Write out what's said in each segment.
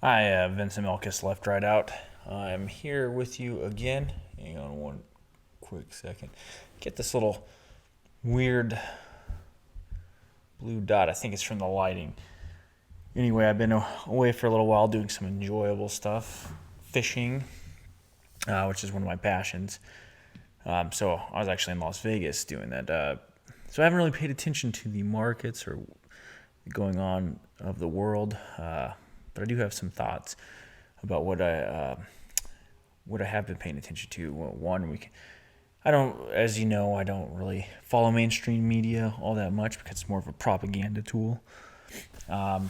Hi, Vincent Melkus, Left Right Out. I'm here with you again. Hang on one quick second. Get this little weird blue dot. I think it's from the lighting. Anyway, I've been away for a little while doing some enjoyable stuff, fishing, which is one of my passions. So I was actually in Las Vegas doing that. So I haven't really paid attention to the markets or going on of the world, but I do have some thoughts about what I have been paying attention to. Well, one, I don't, as you know, I don't really follow mainstream media all that much because it's more of a propaganda tool, and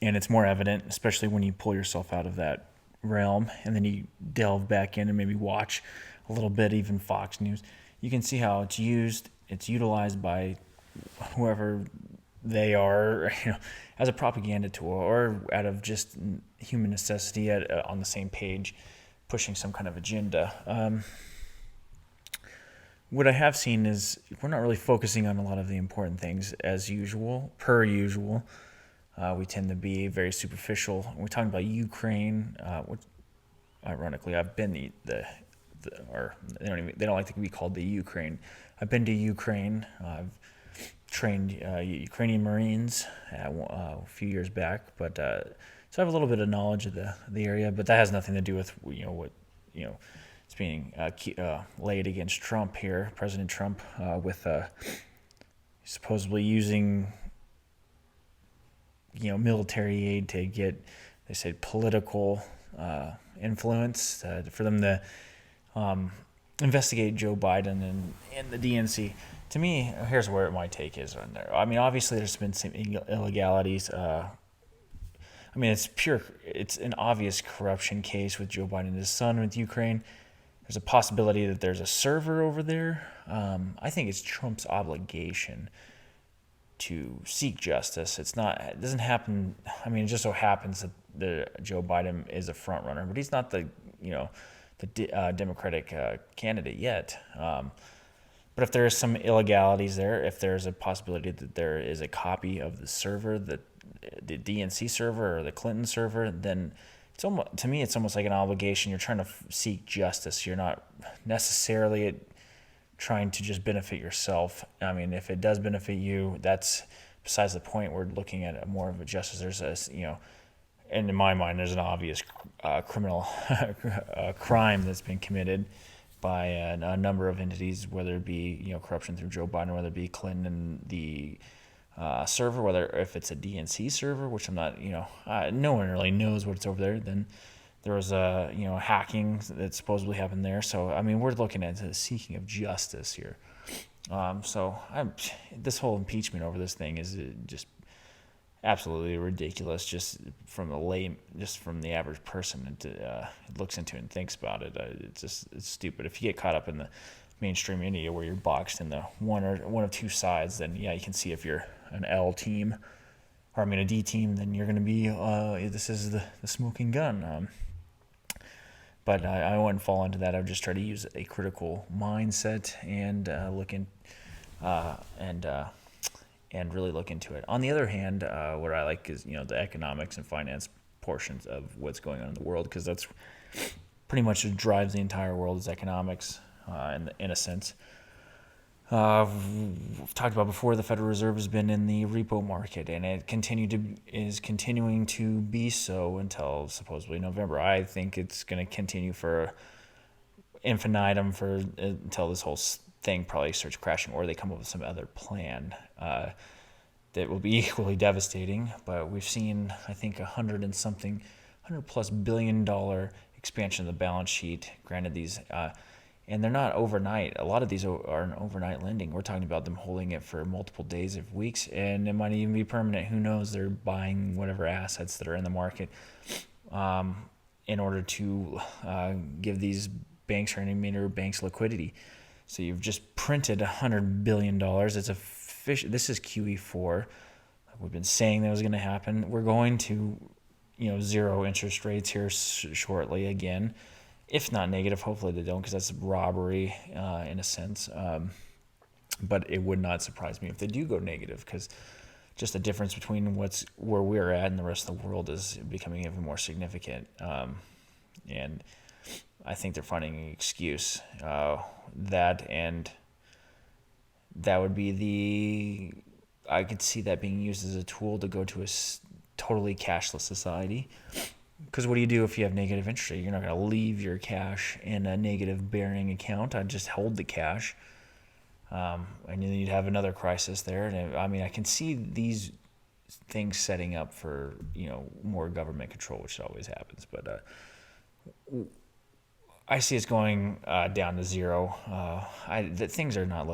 it's more evident, especially when you pull yourself out of that realm and then you delve back in and maybe watch a little bit, even Fox News. You can see how it's utilized by whoever they are, as a propaganda tool or out of just human necessity on the same page, pushing some kind of agenda. What I have seen is we're not really focusing on a lot of the important things as usual, per usual. We tend to be very superficial. We're talking about Ukraine, which ironically I've been or they don't like to be called the Ukraine. I've been to Ukraine. I've trained Ukrainian Marines a few years back, but so I have a little bit of knowledge of the area. But that has nothing to do with what it's being laid against Trump here, President Trump, with supposedly using military aid to get, they said, political influence for them to investigate Joe Biden and the DNC. To me, here's where my take is on there. I mean, obviously, there's been some illegalities. It's an obvious corruption case with Joe Biden and his son with Ukraine. There's a possibility that there's a server over there. I think it's Trump's obligation to seek justice. It doesn't happen. I mean, it just so happens that Joe Biden is a front runner, but he's not the Democratic candidate yet. But if there is some illegalities there, if there's a possibility that there is a copy of the server, the DNC server or the Clinton server, then to me it's almost like an obligation. You're trying to seek justice. You're not necessarily trying to just benefit yourself. I mean, if it does benefit you, that's besides the point. We're looking at more of a justice. There's and in my mind, there's an obvious criminal crime that's been committed by a number of entities, whether it be corruption through Joe Biden, whether it be Clinton and the server, if it's a DNC server, which I'm not, no one really knows what's over there. Then there was hacking that supposedly happened there. So I mean, we're looking at the seeking of justice here. This whole impeachment over this thing is just absolutely ridiculous. Just from the average person, it looks into it and thinks about it. It's stupid. If you get caught up in the mainstream media where you're boxed in the one of two sides, then yeah, you can see if you're an L team, or a D team, then you're going to be this is the smoking gun. But I wouldn't fall into that. I would just try to use a critical mindset and and really look into it. On the other hand, what I like is the economics and finance portions of what's going on in the world, because that's pretty much what drives the entire world is economics, in a sense. We've talked about before, the Federal Reserve has been in the repo market, and it is continuing to be so until supposedly November. I think it's going to continue for infinitum until this whole thing probably starts crashing, or they come up with some other plan that will be equally devastating. But we've seen, I think, $100+ billion expansion of the balance sheet. Granted, these and they're not overnight. A lot of these are an overnight lending. We're talking about them holding it for multiple days or weeks, and it might even be permanent. Who knows? They're buying whatever assets that are in the market in order to give these banks or any major banks liquidity. So you've just printed $100 billion. This is QE4. We've been saying that was going to happen. We're going to, zero interest rates here shortly again. If not negative, hopefully they don't, because that's robbery in a sense. But it would not surprise me if they do go negative, because just the difference between where we're at and the rest of the world is becoming even more significant. And I think they're finding an excuse. That would be I could see that being used as a tool to go to a totally cashless society. Because what do you do if you have negative interest rate? You're not going to leave your cash in a negative bearing account. I'd just hold the cash. And then you'd have another crisis there. And I can see these things setting up for, more government control, which always happens. But I see it's going down to zero. Things are not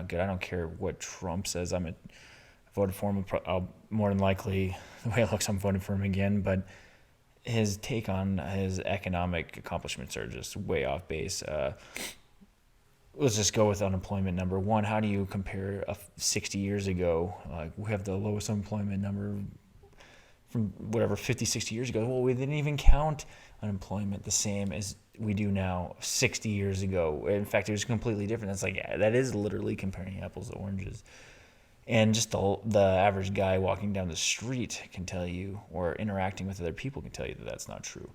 good. I don't care what Trump says. I voted for him. I'll more than likely, the way it looks, I'm voting for him again. But his take on his economic accomplishments are just way off base. Let's just go with unemployment number one. How do you compare 60 years ago? We have the lowest unemployment number from 50, 60 years ago. Well, we didn't even count unemployment the same as we do now 60 years ago. In fact, it was completely different. That's that is literally comparing apples to oranges. And just the average guy walking down the street can tell you, or interacting with other people can tell you that that's not true.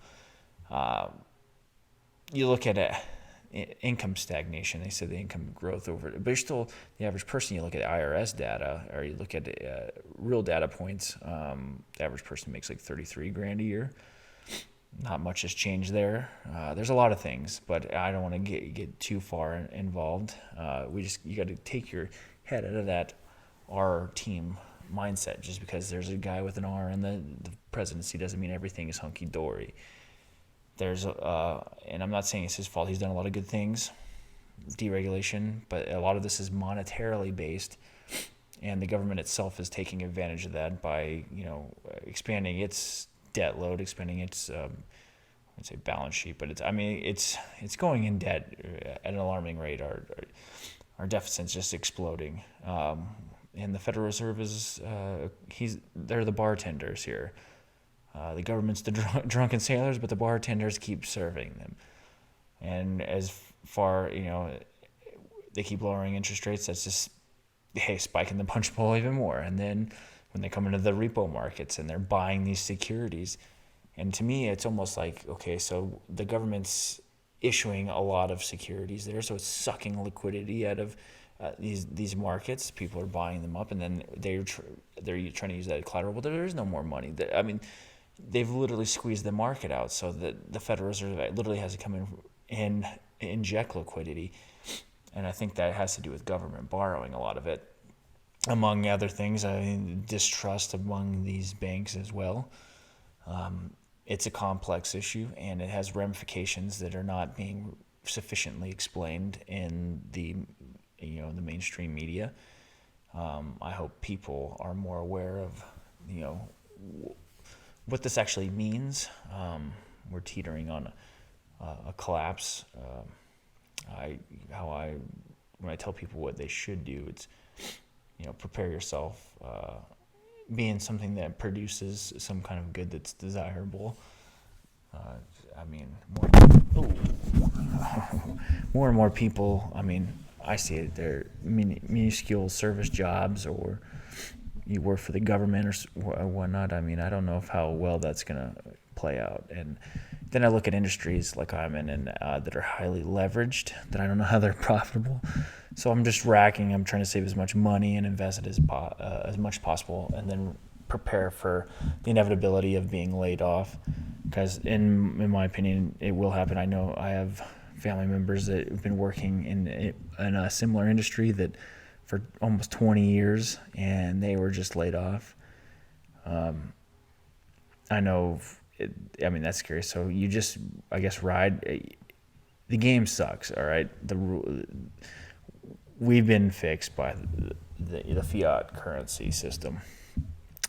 You look at income stagnation. They said the income growth but you're still the average person. You look at IRS data, or you look at real data points. The average person makes like $33,000 a year. Not much has changed there. There's a lot of things, but I don't want to get too far involved. You got to take your head out of that R team mindset. Just because there's a guy with an R in the presidency doesn't mean everything is hunky dory. And I'm not saying it's his fault. He's done a lot of good things, deregulation, but a lot of this is monetarily based, and the government itself is taking advantage of that by expanding its debt load, expanding its I'd say balance sheet, but it's going in debt at an alarming rate. Our deficit's just exploding. And the Federal Reserve they're the bartenders here. The government's the drunken sailors, but the bartenders keep serving them. And as far, they keep lowering interest rates, that's just, spiking the punch bowl even more. And then when they come into the repo markets and they're buying these securities, and to me, it's almost like, okay, so the government's issuing a lot of securities there, so it's sucking liquidity out of these markets. People are buying them up, and then they're trying to use that as collateral. But there is no more money. They've literally squeezed the market out, so that the Federal Reserve literally has to come in and inject liquidity. And I think that has to do with government borrowing a lot of it, among other things. Distrust among these banks as well. It's a complex issue, and it has ramifications that are not being sufficiently explained in the mainstream media. I hope people are more aware of what this actually means. We're teetering on a collapse. When I tell people what they should do, it's prepare yourself. Be in something that produces some kind of good that's desirable. More and more people, I see it, they're minuscule service jobs, or you work for the government or whatnot. I don't know how well that's going to play out. And then I look at industries like I'm in and that are highly leveraged, that I don't know how they're profitable. So I'm just I'm trying to save as much money and invest it as much as possible, and then prepare for the inevitability of being laid off. Because in my opinion, it will happen. I know I have family members that have been working in a similar industry that for almost 20 years, and they were just laid off. I know, that's scary. So you just, I guess, ride. The game sucks, all right? We've been fixed by the fiat currency system.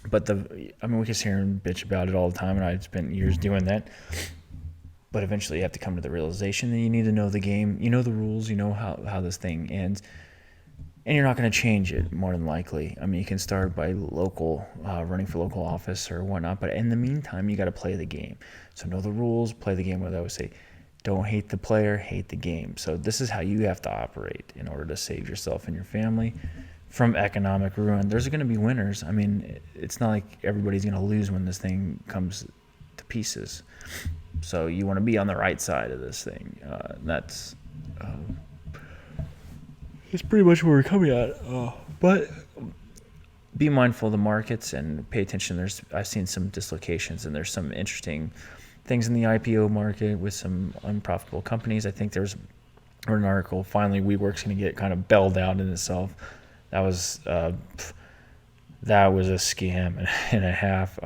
But we can sit here and bitch about it all the time, and I've spent years doing that. But eventually you have to come to the realization that you need to know the game, the rules, how this thing ends. And you're not going to change it, more than likely. You can start by running for local office or whatnot. But in the meantime, you got to play the game. So know the rules, play the game. What I always say, don't hate the player, hate the game. So this is how you have to operate in order to save yourself and your family. from economic ruin. There's going to be winners. I mean, it's not like everybody's going to lose when this thing comes to pieces. So you want to be on the right side of this thing. That's pretty much where we're coming at. But be mindful of the markets and pay attention. I've seen some dislocations, and there's some interesting things in the IPO market with some unprofitable companies. I think there's an article. Finally, WeWork's going to get kind of bailed out in itself. That was a scam and a half.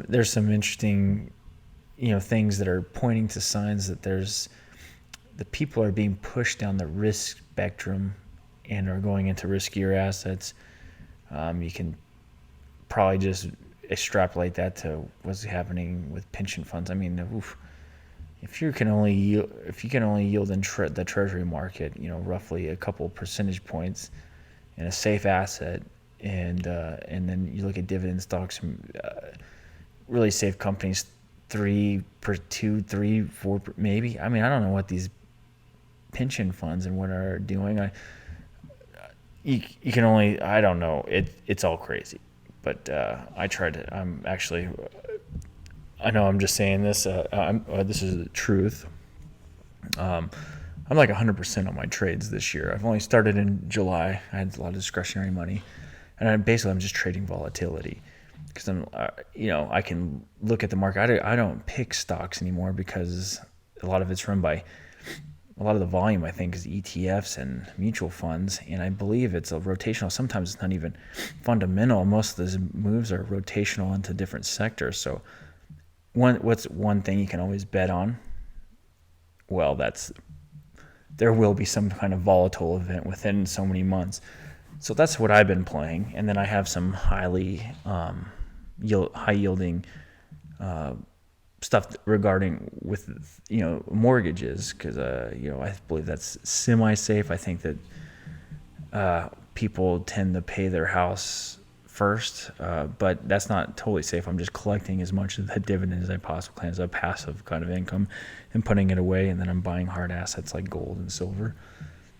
There's some interesting, things that are pointing to signs that the people are being pushed down the risk spectrum and are going into riskier assets. You can probably just extrapolate that to what's happening with pension funds. I mean, if you can only yield in the treasury market, roughly a couple percentage points in a safe asset, and then you look at dividend stocks from really safe companies, 3%, 4% maybe. I mean, I don't know what these pension funds and what are doing. You can only, I don't know. It's all crazy, but I tried to. I know I'm just saying this. This is the truth. I'm like 100% on my trades this year. I've only started in July. I had a lot of discretionary money, and I'm just trading volatility because I can look at the market. I don't pick stocks anymore because a lot of it's run by. A lot of the volume, I think, is ETFs and mutual funds, and I believe it's a rotational. Sometimes it's not even fundamental. Most of those moves are rotational into different sectors. So, what's one thing you can always bet on? Well, there will be some kind of volatile event within so many months. So that's what I've been playing, and then I have some high yielding stuff regarding with mortgages, because I believe that's semi-safe. I think that people tend to pay their house first, but that's not totally safe. I'm just collecting as much of the dividend as I possibly can as a passive kind of income and putting it away, and then I'm buying hard assets like gold and silver.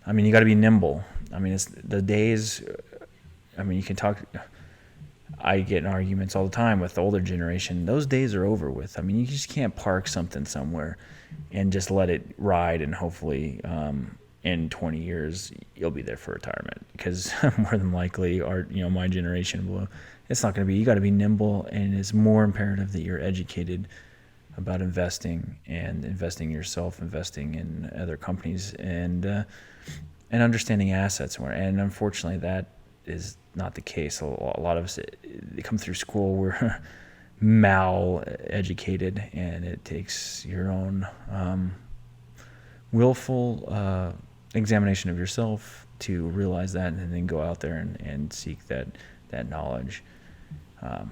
I mean, you got to be nimble. I mean, it's the days. I mean, you can talk. I get in arguments all the time with the older generation. Those days are over with. I mean, you just can't park something somewhere and just let it ride, and hopefully in 20 years you'll be there for retirement, because more than likely my generation will. It's not going to be. You got to be nimble, and it's more imperative that you're educated about investing and investing in yourself, investing in other companies, and understanding assets. And unfortunately, that is not the case. A lot of us, they come through school, we're mal-educated, and it takes your own willful examination of yourself to realize that, and then go out there and seek that knowledge.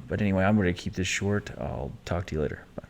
But anyway, I'm going to keep this short. I'll talk to you later. Bye.